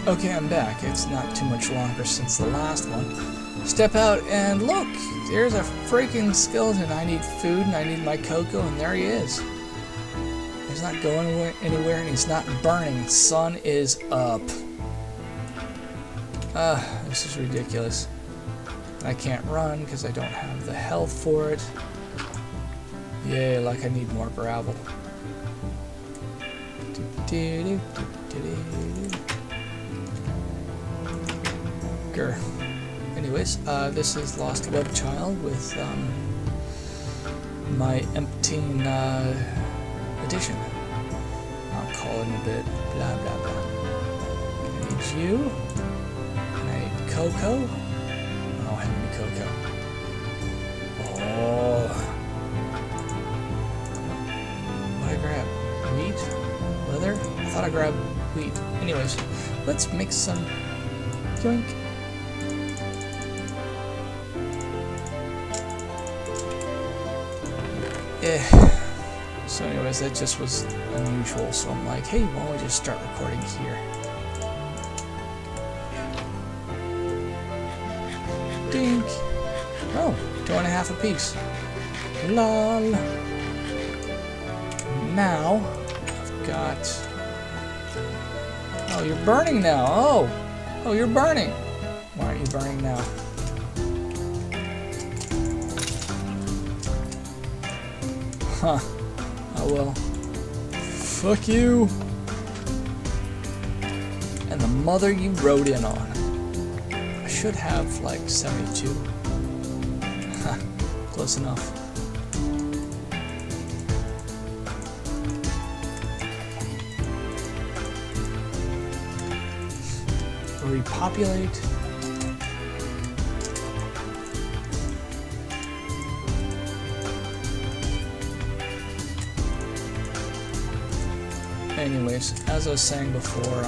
Okay, I'm back. It's not too much longer since the last one. Step out and look! There's a freaking skeleton. I need food and I need my cocoa, and there he is. He's not going anywhere and he's not burning. Sun is up. This is ridiculous. I can't run because I don't have the health for it. Yay, like I need more gravel. Grr. Anyways, this is LostWebChild with my emptying edition. I'll call it in a bit. Blah blah blah. I need you. And I need cocoa. I don't have any cocoa. Oh. What did I grab? Wheat? Leather? I thought I grabbed wheat. Anyways, let's make some drink. So anyways, that just was unusual, so I'm like, hey, why don't we just start recording here? Dink! Oh, 2.5 apiece. Lol. Now, I've got... Oh, you're burning now. Oh, you're burning. Why aren't you burning now? Huh. Oh well. Fuck you. And the mother you rode in on. I should have like 72. Ha. Close enough. Repopulate. Anyways, as I was saying before,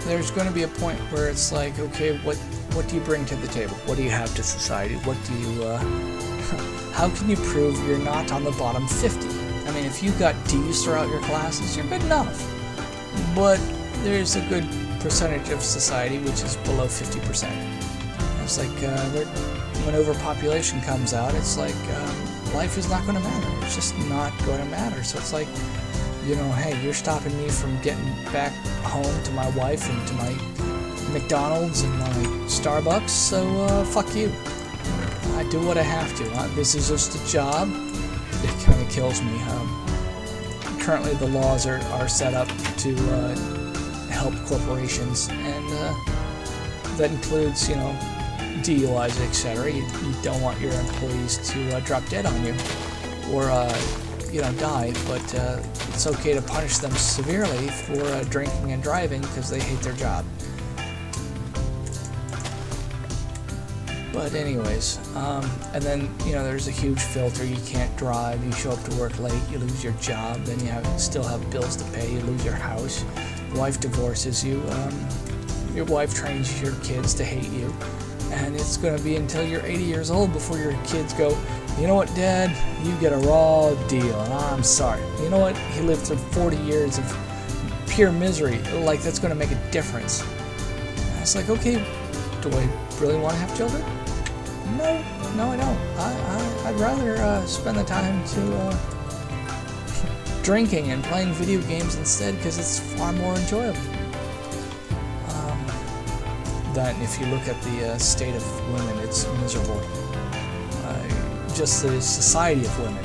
there's going to be a point where it's like, okay, what do you bring to the table? What do you have to society? What do you, how can you prove you're not on the bottom 50? I mean, if you got D's throughout your classes, you're good enough. But there's a good percentage of society which is below 50%. It's like, when overpopulation comes out, it's like, life is not going to matter. It's just not going to matter. So it's like, you know, hey, you're stopping me from getting back home to my wife and to my McDonald's and my Starbucks, so fuck you. I do what I have to. This is just a job. It kind of kills me. Currently the laws are set up to help corporations, and that includes, you know, DUIs, etc. You don't want your employees to drop dead on you or, you know, die, but it's okay to punish them severely for drinking and driving because they hate their job. But anyways, and then, you know, there's a huge filter. You can't drive, you show up to work late, you lose your job, then you still have bills to pay, you lose your house, your wife divorces you, your wife trains your kids to hate you. And it's going to be until you're 80 years old before your kids go, you know what, Dad, you get a raw deal, and I'm sorry. You know what, he lived through 40 years of pure misery. Like, that's going to make a difference. And it's like, okay, do I really want to have children? No, I don't. I'd rather spend the time to drinking and playing video games instead, because it's far more enjoyable. That if you look at the state of women, it's miserable. Just the society of women.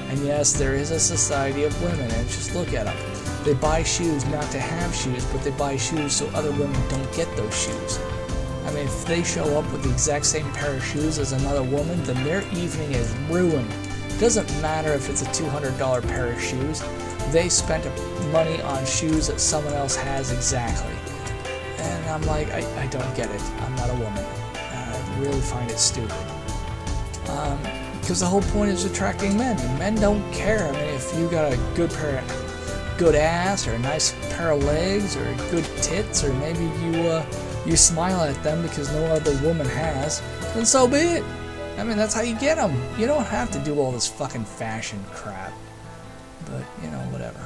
And yes, there is a society of women, and just look at them. They buy shoes not to have shoes, but they buy shoes so other women don't get those shoes. I mean, if they show up with the exact same pair of shoes as another woman, then their evening is ruined. It doesn't matter if it's a $200 pair of shoes. They spent money on shoes that someone else has exactly. And I'm like, I don't get it. I'm not a woman. I really find it stupid. Because the whole point is attracting men, and men don't care. I mean, if you got a good ass, or a nice pair of legs, or good tits, or maybe you smile at them because no other woman has, then so be it. I mean, that's how you get them. You don't have to do all this fucking fashion crap. But, you know, whatever.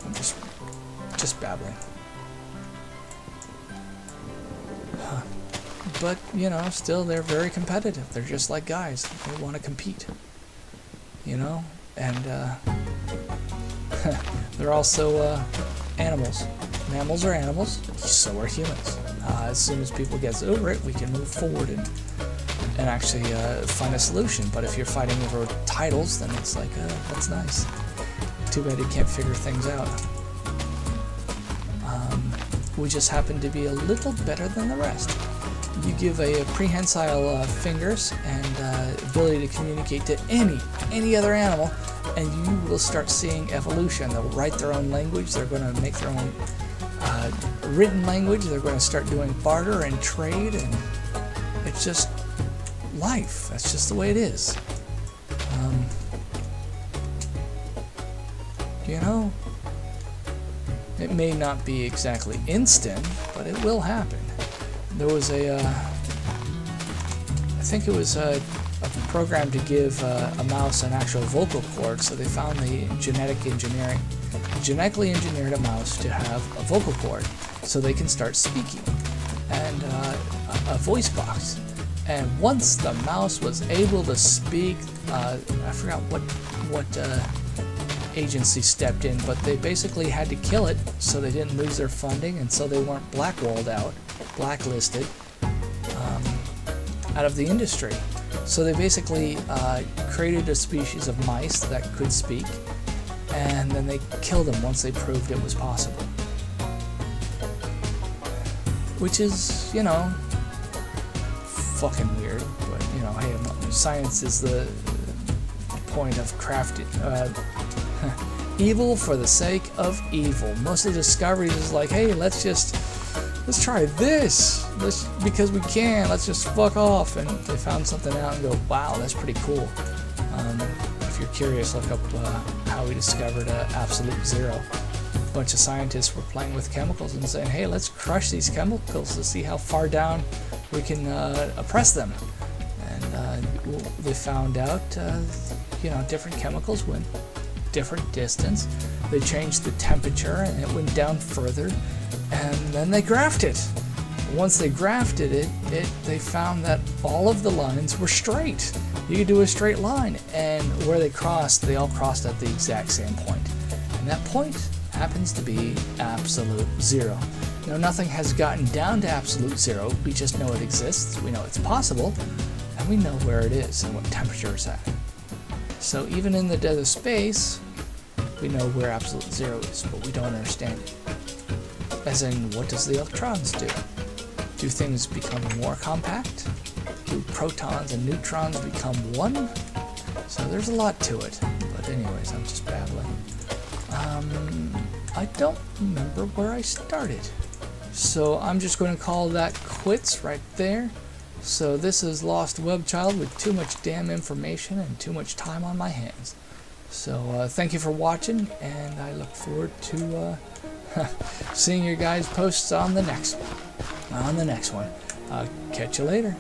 I'm just just babbling. But, you know, still they're very competitive. They're just like guys. They want to compete. You know? And they're also animals. Mammals are animals, so are humans. As soon as people get over it, we can move forward and actually find a solution. But if you're fighting over titles, then it's like, that's nice. Too bad you can't figure things out. We just happen to be a little better than the rest. You give a prehensile fingers and ability to communicate to any other animal, and you will start seeing evolution. They'll write their own language. They're going to make their own written language. They're going to start doing barter and trade, and it's just life. That's just the way it is. You know, it may not be exactly instant, but it will happen. There was I think it was a program to give a mouse an actual vocal cord, so they found the genetically engineered a mouse to have a vocal cord so they can start speaking, and a voice box. And once the mouse was able to speak, I forgot what agency stepped in, but they basically had to kill it so they didn't lose their funding, and so they weren't blacklisted out of the industry. So they basically created a species of mice that could speak, and then they killed them once they proved it was possible. Which is, you know, fucking weird, but, you know, hey, science is the point of crafting evil for the sake of evil. Most of the discoveries is like, hey, let's try this, because we can, let's just fuck off, and they found something out and go, wow, that's pretty cool. If you're curious, look up how we discovered absolute zero. A bunch of scientists were playing with chemicals and saying, hey, let's crush these chemicals to see how far down we can oppress them. And they found out, you know, different chemicals went different distance. They changed the temperature and it went down further, and then they graphed it. Once they grafted it, they found that all of the lines were straight. You could do a straight line, and where they crossed, they all crossed at the exact same point. And that point happens to be absolute zero. Now, nothing has gotten down to absolute zero. We just know it exists. We know it's possible, and we know where it is and what temperature it's at. So even in the dead of space, we know where absolute zero is, but we don't understand it. As in, what does the electrons do? Do things become more compact? Do protons and neutrons become one? So there's a lot to it. But anyways, I'm just babbling. I don't remember where I started. So I'm just going to call that quits right there. So this is LostWebChild with too much damn information and too much time on my hands. So thank you for watching, and I look forward to seeing your guys' posts on the next one. Catch you later.